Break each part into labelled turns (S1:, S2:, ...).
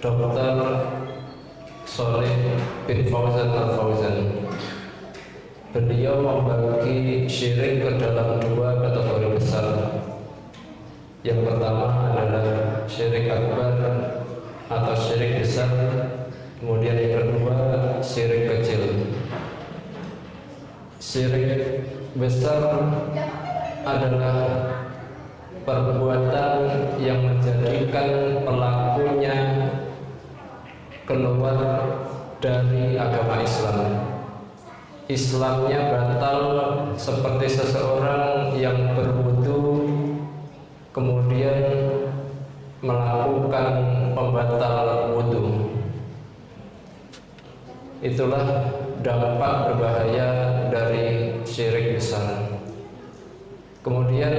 S1: Dr. Shalih bin Fauzan Al-Fauzan. Beliau membagi syirik ke dalam dua kategori besar. Yang pertama adalah syirik akbar atau syirik besar, kemudian yang kedua syirik kecil. Syirik besar adalah perbuatan yang menjadikan pelakunya keluar dari agama Islam. Islamnya batal, seperti seseorang yang berwudu kemudian melakukan pembatal wudu. Itulah dampak berbahaya dari syirik besar. Kemudian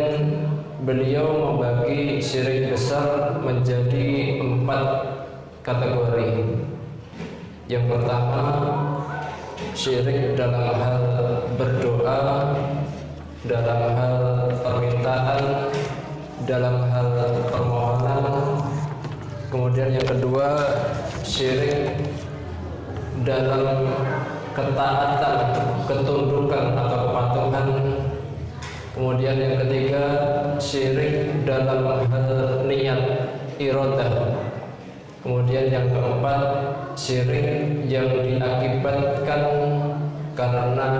S1: beliau membagi syirik besar menjadi 4 kategori. Yang pertama, syirik dalam hal berdoa, dalam hal permintaan, dalam hal permohonan. Kemudian yang kedua, syirik dalam ketaatan, ketundukan atau kepatuhan. Kemudian yang ketiga, syirik dalam hal niat, iradah. Kemudian yang keempat, syirik yang diakibatkan karena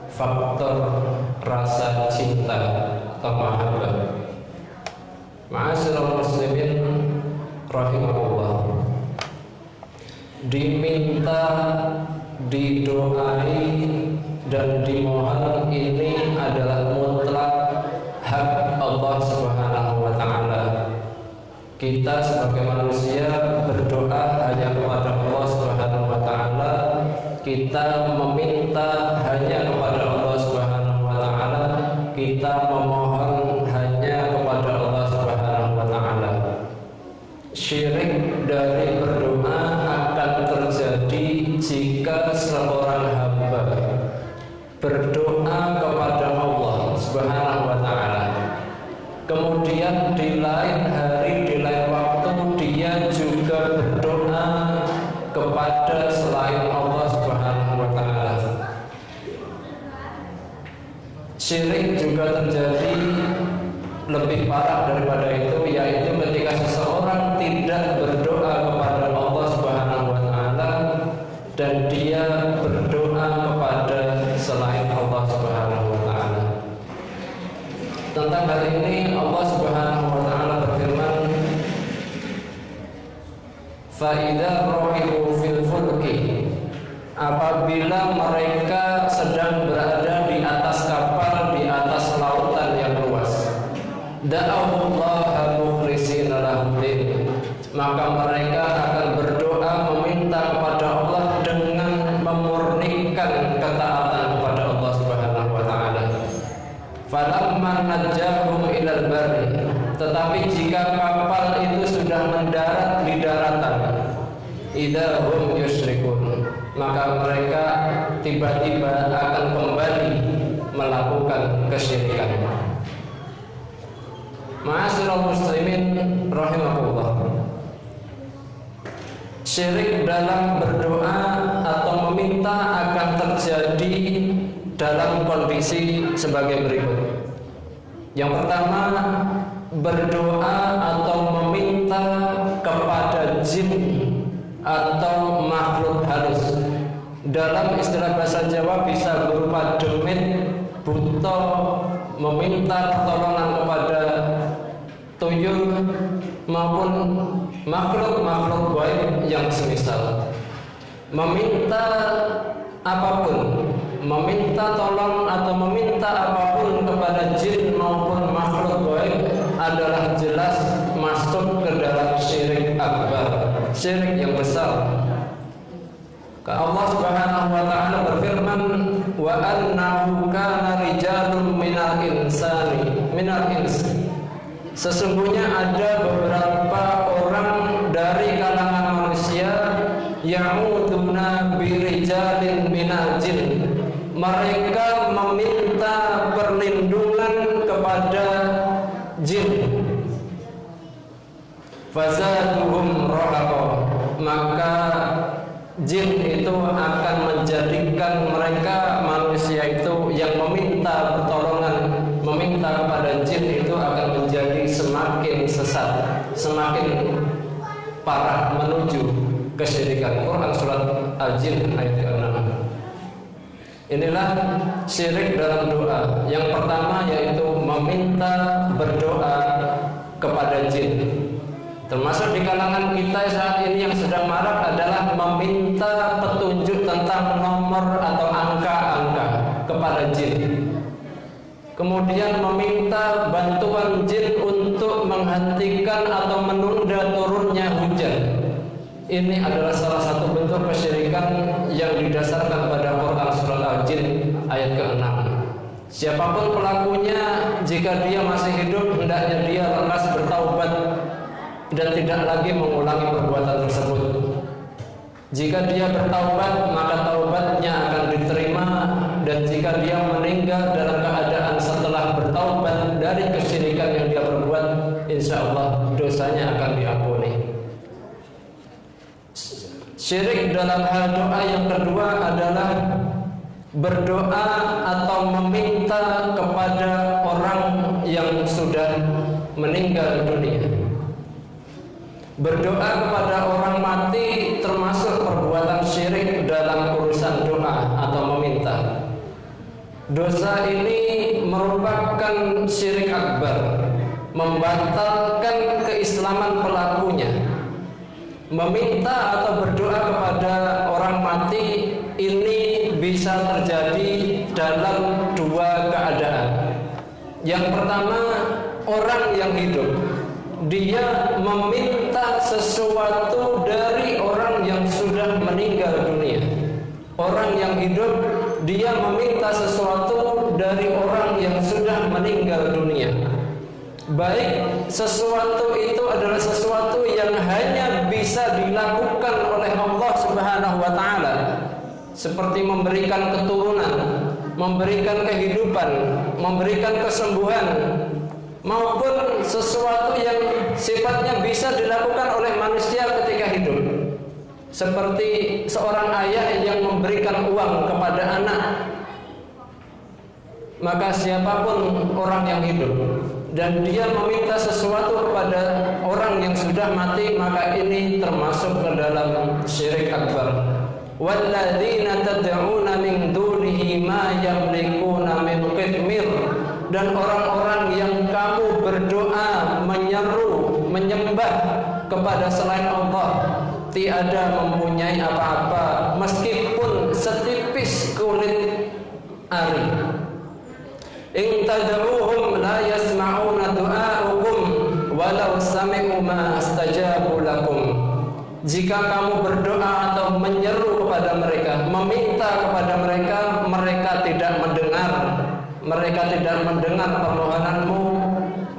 S1: faktor rasa cinta atau mahabbah. Ma'asyiral muslimin rahimahullah, diminta, didoai dan dimohon ini adalah mutlak hak Allah Subhanahu wa ta'ala. Kita sebagai manusia berdoa hanya kepada Allah Subhanahu wa ta'ala. Kita meminta hanya kepada Allah Subhanahu wa ta'ala. Kita memohon hanya kepada Allah Subhanahu wa ta'ala. Syirik dari berdoa akan terjadi jika seorang hamba berdoa kepada Allah Subhanahu wa ta'ala, kemudian di lain hari, di lain waktu dia juga berdoa kepada selain Allah Subhanahu wa ta'ala. Syirik juga terjadi lebih parah daripada itu, yaitu ketika seseorang tidak berdoa kepada Allah Subhanahu wa ta'ala dan dia berdoa kepada selain Allah Subhanahu wa ta'ala. Tentang hal ini Allah Subhanahu wa ta'ala berfirman, "Fa'idza ra'ibu fil fulki", apabila mereka sedang berada di atas kapal, di atas lautan yang luas, da'awullaha mukhlishina lahuddin, maka mereka akan berdoa meminta kepada Allah dengan memurnikan ketaatan kepada Allah Subhanahu wa ta'ala. Falamma najjahum ilal barri, tetapi jika kapal itu sudah mendarat di daratan, idahum yusyrikun, maka mereka tiba-tiba akan kembali melakukan kesyirikan. Ma'asyiral muslimin rahimahullah, syirik dalam berdoa atau meminta akan terjadi dalam kondisi sebagai berikut. Yang pertama, berdoa atau meminta kepada jin atau makhluk halus. Dalam istilah bahasa Jawa bisa berupa demit, buto, meminta pertolongan kepada tuyul maupun makhluk-makhluk gaib yang semisal. Meminta apapun, meminta tolong atau meminta apapun kepada jin maupun makhluk gaib adalah jelas masuk ke dalam syirik akbar, syirik yang besar. Allah Subhanahu wa ta'ala berfirman, "Wa annahu kana rijalun minal insi", sesungguhnya ada beberapa orang dari kalangan manusia ya'uduna birijalin minal jin, mereka meminta perlindungan kepada jin. fazaduhum rahaqa, maka jin itu akan menjadikan mereka manusia itu yang meminta pertolongan, meminta kepada jin itu akan menjadi semakin sesat, semakin parah menuju kesyirikan. Quran surat Al-Jin ayat 6. Inilah syirik dalam doa. Yang pertama yaitu meminta berdoa kepada jin. Termasuk di kalangan kita saat ini yang sedang marak adalah meminta petunjuk tentang nomor atau angka-angka kepada jin. Kemudian meminta bantuan jin untuk menghentikan atau menunda turunnya hujan. Ini adalah salah satu bentuk kesyirikan yang didasarkan pada Quran surat Al-Jin ayat ke-6. Siapapun pelakunya, jika dia masih hidup, hendaknya dia lekas bertaubat dan tidak lagi mengulangi perbuatan tersebut. Jika dia bertaubat, maka taubatnya akan diterima, dan jika dia meninggal dalam keadaan setelah bertaubat dari kesyirikan yang dia perbuat, insya Allah dosanya akan diampuni. Syirik dalam hal doa yang kedua adalah berdoa atau meminta kepada orang yang sudah meninggal dunia. Berdoa kepada orang mati termasuk perbuatan syirik dalam urusan doa atau meminta. Dosa ini merupakan syirik akbar, membatalkan keislaman pelakunya. Meminta atau berdoa kepada orang mati ini bisa terjadi dalam dua keadaan. Yang pertama, orang yang hidup, dia meminta sesuatu dari orang yang sudah meninggal dunia. Orang yang hidup, dia meminta sesuatu dari orang yang sudah meninggal dunia. Baik sesuatu itu adalah sesuatu yang hanya bisa dilakukan oleh Allah Subhanahu wa taala, seperti memberikan keturunan, memberikan kehidupan, memberikan kesembuhan, maupun sesuatu yang sifatnya bisa dilakukan oleh manusia ketika hidup, seperti seorang ayah yang memberikan uang kepada anak. Maka siapapun orang yang hidup dan dia meminta sesuatu kepada orang yang sudah mati, maka ini termasuk ke dalam syirik akbar. Walladzina tad'una min dunihi ma yamlikuna min qitmir, dan orang-orang yang kamu berdoa, menyeru, menyembah kepada selain Allah, tiada mempunyai apa-apa meskipun setipis kulit ari. In tad'uuhum la yasma'una du'a'akum walau sami'u ma astajabu lakum. Jika kamu berdoa atau menyeru kepada mereka, meminta kepada mereka, mereka tidak mendengar. Mereka tidak mendengar permohonanmu,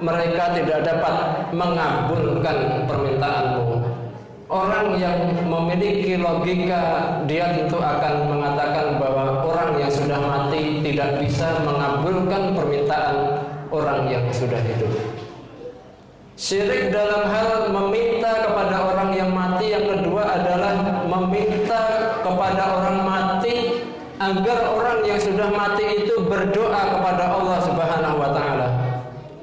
S1: mereka tidak dapat mengabulkan permintaanmu. Orang yang memiliki logika, dia tentu akan mengatakan bahwa orang yang sudah mati tidak bisa mengabulkan permintaan orang yang sudah hidup. Syirik dalam hal meminta kepada orang yang mati yang kedua adalah meminta kepada orang mati agar orang yang sudah mati itu berdoa kepada Allah Subhanahu wa taala.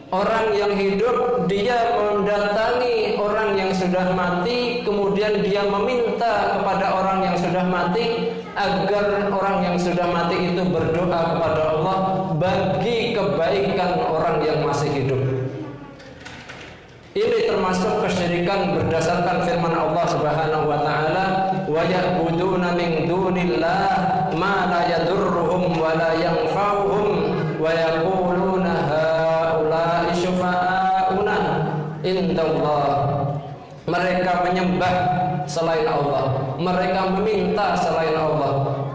S1: Orang yang hidup, dia mendatangi orang yang sudah mati, kemudian dia meminta kepada orang yang sudah mati agar orang yang sudah mati itu berdoa kepada Allah bagi kebaikan orang yang masih hidup. Ini termasuk kesyirikan berdasarkan firman Allah Subhanahu wa taala, wa ya'buduna min dunillah ma la yadurruhum wa la yanfa'uhum wa yaquluna haula'i syufa'auna indallah. Mereka menyembah selain Allah, mereka meminta selain Allah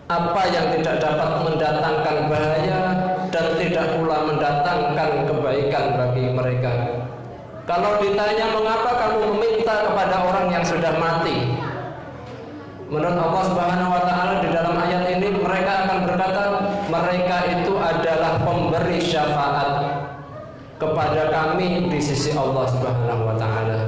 S1: apa yang tidak dapat mendatangkan bahaya dan tidak pula mendatangkan kebaikan bagi mereka. Kalau ditanya mengapa kamu meminta kepada orang yang sudah mati, menurut Allah Subhanahu wa taala di dalam ayat ini mereka akan berkata, mereka itu adalah pemberi syafaat kepada kami di sisi Allah Subhanahu wa taala.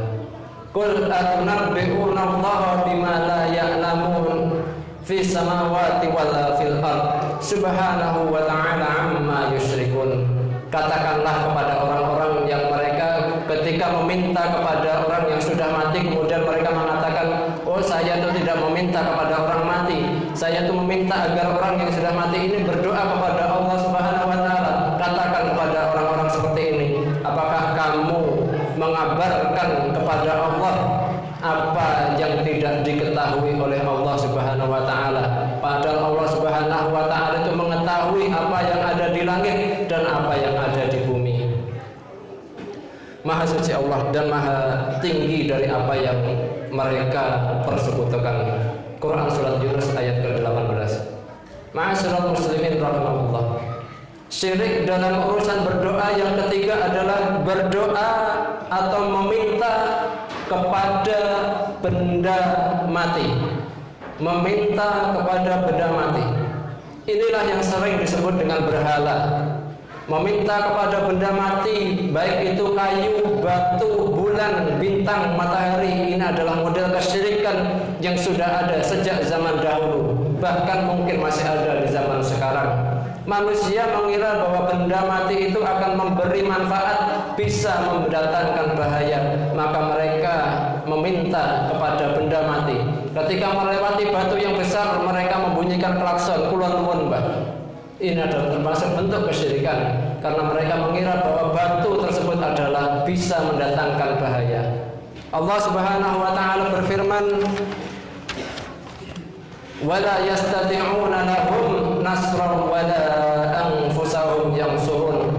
S1: Qul atunabbi'una Allah bima la ya'lamun fi samawati wala fil ard subhanahu wa ta'ala amma yusyrikun. Katakanlah kepada orang-orang yang mereka ketika meminta kepada orang yang sudah mati, kemudian mereka mengatakan, oh saya itu tidak meminta kepada orang mati, saya itu meminta agar orang yang sudah mati ini berdoa kepada Allah Subhanahu wa ta'ala. Katakan kepada orang-orang seperti ini, apakah kamu mengabarkan kepada Allah apa yang tidak diketahui oleh Allah Subhanahu wa ta'ala? Padahal Allah Subhanahu wa ta'ala itu mengetahui apa yang ada di langit dan apa yang ada di bumi. Maha suci Allah dan maha tinggi dari apa yang mereka persekutukan. Quran surat Yunus ayat ke-18. Ma'asyiral muslimin rahimahullah. Syirik dalam urusan berdoa yang ketiga adalah berdoa atau meminta kepada benda mati. Meminta kepada benda mati. Inilah yang sering disebut dengan berhala. Meminta kepada benda mati, baik itu kayu, batu, bulan, bintang, matahari, ini adalah model kesyirikan yang sudah ada sejak zaman dahulu, bahkan mungkin masih ada di zaman sekarang. Manusia mengira bahwa benda mati itu akan memberi manfaat, bisa mendatangkan bahaya, maka mereka meminta kepada benda mati. Ketika melewati batu yang besar, mereka membunyikan klakson, kulon nuwun mbah. Ini adalah termasuk bentuk kesyirikan, karena mereka mengira bahwa batu tersebut adalah bisa mendatangkan bahaya. Allah Subhanahu wa ta'ala berfirman, wala yastati'una lahum nasran wala anfusahum yansurun.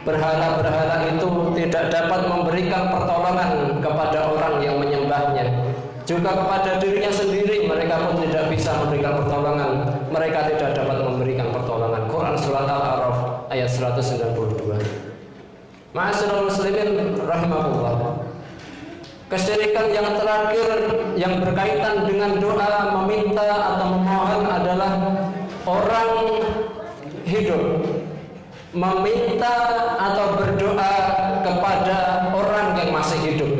S1: Berhala-berhala itu tidak dapat memberikan pertolongan kepada orang yang menyembahnya. Juga kepada dirinya sendiri mereka pun tidak bisa memberikan pertolongan. Mereka tidak dapat memberikan pertolongan. Quran surat Al-A'raf ayat 192. Ma'asyiral muslimin rahimahullah. Kesyirikan yang terakhir yang berkaitan dengan doa, meminta atau memohon adalah orang hidup meminta atau berdoa kepada orang yang masih hidup.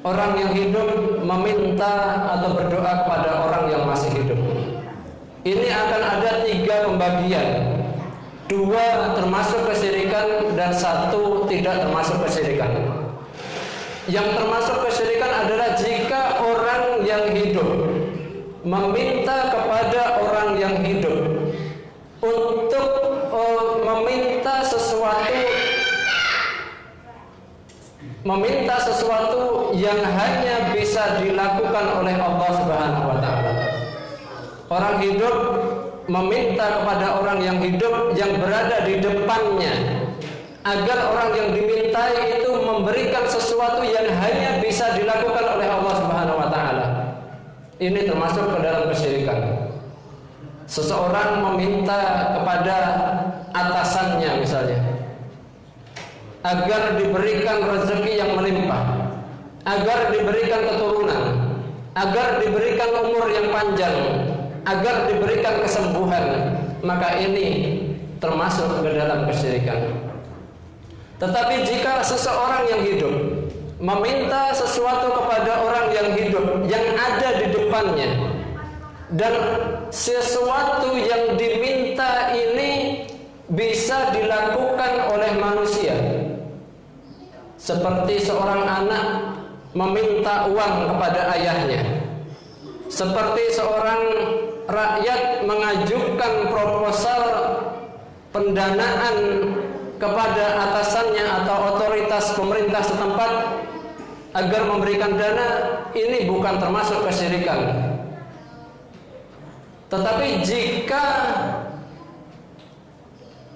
S1: Orang yang hidup meminta atau berdoa kepada orang yang masih hidup. Ini akan ada 3 pembagian. 2 termasuk kesyirikan dan 1 tidak termasuk kesyirikan. Yang termasuk kesyirikan adalah jika orang yang hidup meminta kepada orang yang hidup untuk meminta sesuatu yang hanya bisa dilakukan oleh Allah Subhanahu wa ta'ala. Orang hidup meminta kepada orang yang hidup yang berada di depannya agar orang yang dimintai itu memberikan sesuatu yang hanya bisa dilakukan oleh Allah Subhanahu wa ta'ala. Ini termasuk ke dalam kesyirikan. Seseorang meminta kepada atasannya misalnya agar diberikan rezeki yang melimpah, agar diberikan keturunan, agar diberikan umur yang panjang, agar diberikan kesembuhan, maka ini termasuk ke dalam kesyirikan. Tetapi jika seseorang yang hidup meminta sesuatu kepada orang yang hidup yang ada di depannya, dan sesuatu yang diminta ini bisa dilakukan oleh manusia, seperti seorang anak meminta uang kepada ayahnya, seperti seorang rakyat mengajukan proposal pendanaan kepada atasannya atau otoritas pemerintah setempat agar memberikan dana, ini bukan termasuk kesyirikan. Tetapi jika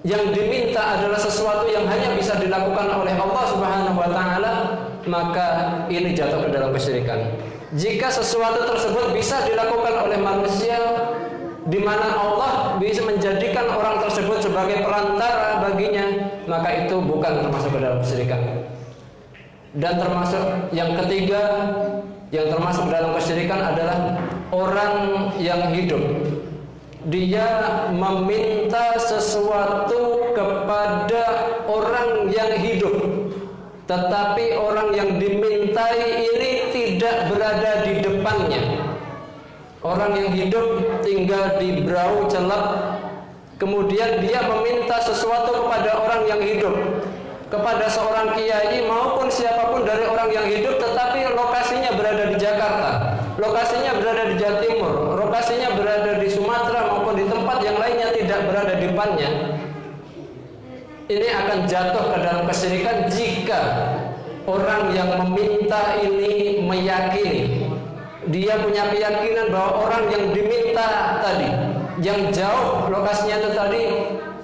S1: yang diminta adalah sesuatu yang hanya bisa dilakukan oleh Allah Subhanahu wa ta'ala, maka ini jatuh ke dalam kesyirikan. Jika sesuatu tersebut bisa dilakukan oleh manusia, di mana Allah bisa menjadikan orang tersebut sebagai perantara baginya, maka itu bukan termasuk ke dalam kesyirikan. Dan termasuk yang ketiga yang termasuk dalam kesyirikan adalah orang yang hidup. Dia meminta sesuatu kepada orang yang hidup, tetapi orang yang dimintai ini tidak berada di depannya. Orang yang hidup tinggal di brau celep, kemudian dia meminta sesuatu kepada orang yang hidup, kepada seorang kiai maupun siapapun dari orang yang hidup, tetapi lokasinya berada di Jakarta, lokasinya berada di Jawa Timur, lokasinya berada di Sumatera maupun di tempat yang lainnya, tidak berada di depannya. Ini akan jatuh ke dalam kesyirikan jika orang yang meminta ini meyakini, dia punya keyakinan bahwa orang yang diminta tadi, yang jauh lokasinya itu tadi,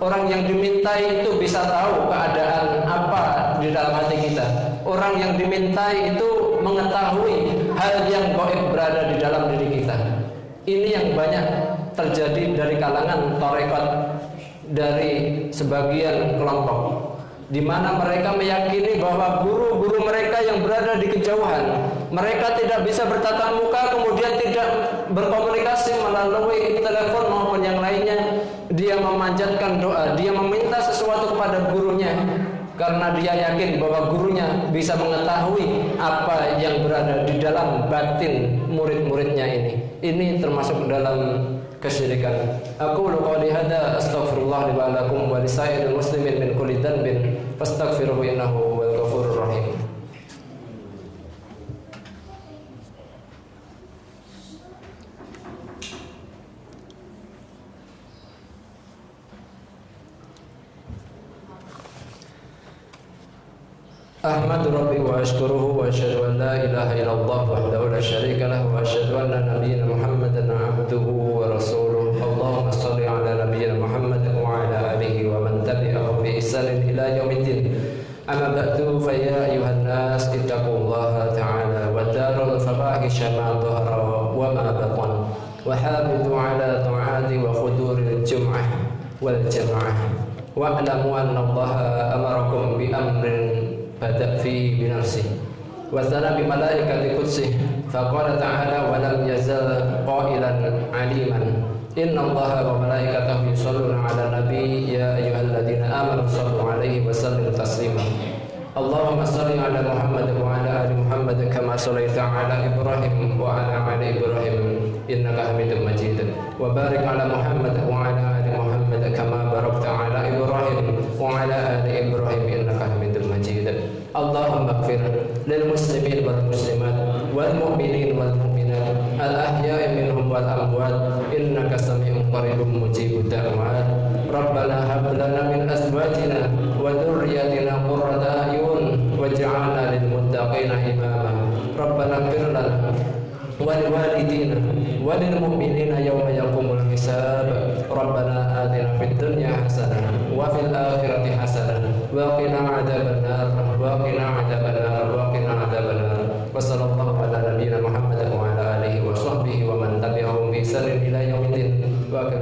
S1: orang yang dimintai itu bisa tahu keadaan apa di dalam hati kita. Orang yang dimintai itu mengetahui hal yang gaib berada di dalam diri kita. Ini yang banyak terjadi dari kalangan tarekat, dari sebagian kelompok, di mana mereka meyakini bahwa guru-guru mereka yang berada di kejauhan, mereka tidak bisa bertatap muka, kemudian tidak berkomunikasi melalui telepon maupun yang lainnya. Dia memanjatkan doa, dia meminta sesuatu kepada gurunya, karena dia yakin bahwa gurunya bisa mengetahui apa yang berada di dalam batin murid-muridnya ini. Ini termasuk dalam kesyirikan. Aku qouli hada astaghfirullah li wa lakum wa lisairil muslimin min kulli dhanbin fastaghfiruhu innahu huwal ghafurur rahim. Ahmadu Rabbi wa ashkuruhu wa ashhadu an la ilaha illallah wahdahu la syarika lahu wa ashhadu anna nabiyyana Muhammadan abduhu wa rasuluh. Allahumma shalli ala nabiyyina Muhammad wa ala alihi wa man tabi'ahum bi ihsanin ila yaumiddin. Amma ba'du, fa ya ayyuhan nas ittaqullaha ta'ala wa darul fawahisha ma dhahara wa ma batan wa hafizu ala ta'ati wa khuduril jum'ah wal jam'ah wa'lamu anna Allaha amarakum bi amrin بدأ فيه بنفسه وثنى بملائكة قدسه فقال تعالى ولم يزل قائلا عليما إن الله وملائكته يصلون على النبي يا أيها الذين آمنوا صلوا عليه وسلموا تسليما اللهم صل على محمد وعلى آل محمد كما صليت على إبراهيم وعلى آل إبراهيم إنك حميد مجيد وبارك على محمد وعلى آل محمد كما باركت على إبراهيم وعلى آل إبراهيم إنك حميد مجيد اللهم اغفر للمسلمين والمسلمات والمؤمنين والمؤمنات الأحياء منهم والأموات إنك سميع قريب مجيب الدعوات ربنا هب لنا من أزواجنا وذرياتنا قرة أعين واجعلنا للمتقين إماما ربنا اغفر لنا ولوالدينا وللمؤمنين يوم يقوم الحساب ربنا آتنا في الدنيا حسنة وفي الآخرة حسنة وقنا عذاب النار وقنا عذاب النار وقنا عذاب النار وصلى الله على نبينا محمد وعلى آله وصحبه ومن تبعهم بإحسان إلى يوم الدين وآخر